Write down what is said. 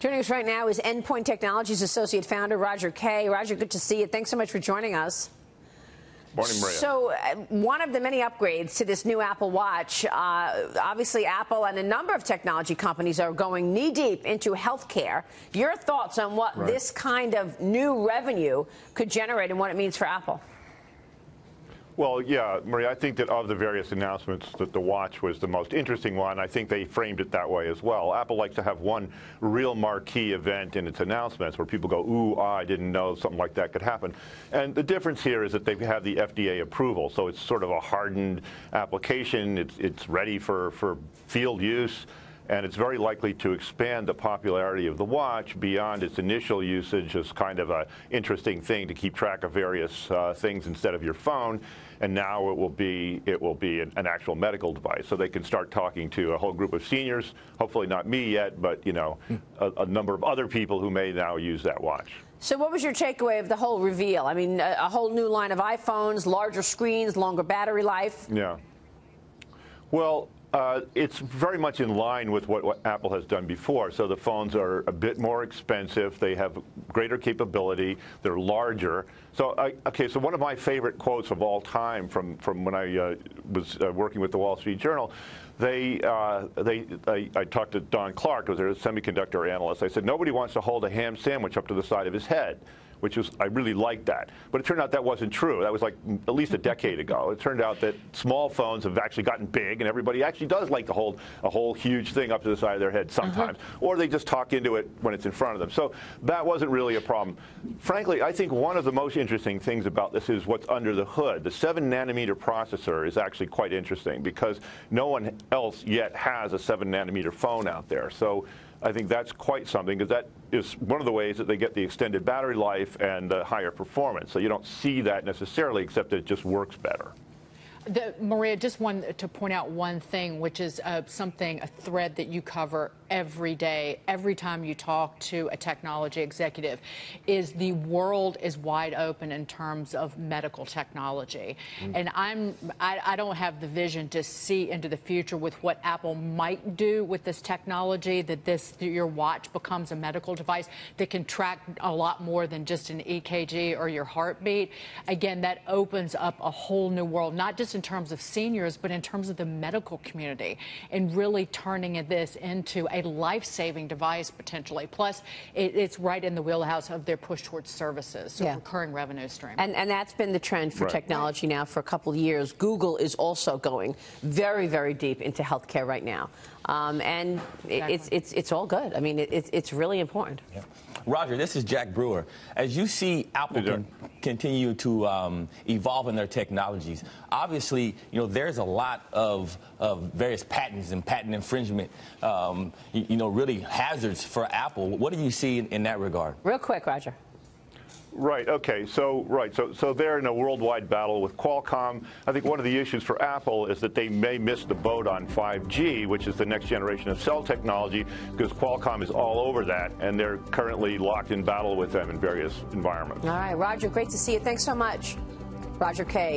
Joining us right now is Endpoint Technologies Associate founder Roger Kay. Roger, good to see you. Thanks so much for joining us. Morning, Maria. So one of the many upgrades to this new Apple Watch, obviously Apple and a number of technology companies are going knee-deep into healthcare. Your thoughts on what this kind of new revenue could generate and what it means for Apple? Well, yeah, Maria, I think that of the various announcements that the watch was the most interesting one. I think they framed it that way as well. Apple likes to have one real marquee event in its announcements where people go, ooh, I didn't know something like that could happen. And the difference here is that they have the FDA approval, so it's sort of a hardened application. It's ready for field use. And it's very likely to expand the popularity of the watch beyond its initial usage as kind of an interesting thing to keep track of various things instead of your phone. And now it will be an actual medical device, so they can start talking to a whole group of seniors. Hopefully not me yet, but a number of other people who may now use that watch. So what was your takeaway of the whole reveal? I mean, a whole new line of iPhones, larger screens, longer battery life. Yeah. Well, it's very much in line with what Apple has done before. So the phones are a bit more expensive. They have greater capability. They're larger. So, so one of my favorite quotes of all time from when I was working with the Wall Street Journal, I talked to Don Clark, who was a semiconductor analyst. I said, nobody wants to hold a ham sandwich up to the side of his head. I really liked that. But it turned out that wasn't true. That was like at least a decade ago. It turned out that small phones have actually gotten big, and everybody actually does like to hold a whole huge thing up to the side of their head sometimes. Or they just talk into it when it's in front of them. So that wasn't really a problem. Frankly, I think one of the most interesting things about this is what's under the hood. The 7-nanometer processor is actually quite interesting because no one else yet has a 7-nanometer phone out there. So I think that's quite something, because that is one of the ways that they get the extended battery life and higher performance. So you don't see that necessarily, except that it just works better. Maria, just to point out one thing, which is a thread that you cover every day, every time you talk to a technology executive, is the world is wide open in terms of medical technology. And I don't have the vision to see into the future with what Apple might do with this technology, that your watch becomes a medical device that can track a lot more than just an EKG or your heartbeat. Again, that opens up a whole new world, not just in terms of seniors, but in terms of the medical community, and really turning this into a life-saving device potentially. Plus, it's right in the wheelhouse of their push towards services, so recurring revenue stream. And that's been the trend for technology now for a couple of years. Google is also going very, very deep into healthcare right now. And it's all good. I mean, it's really important. Yeah. Roger, this is Jack Brewer. As you see Apple continue to evolve in their technologies, obviously, there's a lot of various patents and patent infringement, really hazards for Apple. What do you see in that regard? Real quick, Roger. Right. Okay. So they're in a worldwide battle with Qualcomm. I think one of the issues for Apple is that they may miss the boat on 5G, which is the next generation of cell technology, because Qualcomm is all over that, and they're currently locked in battle with them in various environments. All right, Roger, great to see you. Thanks so much. Roger Kay.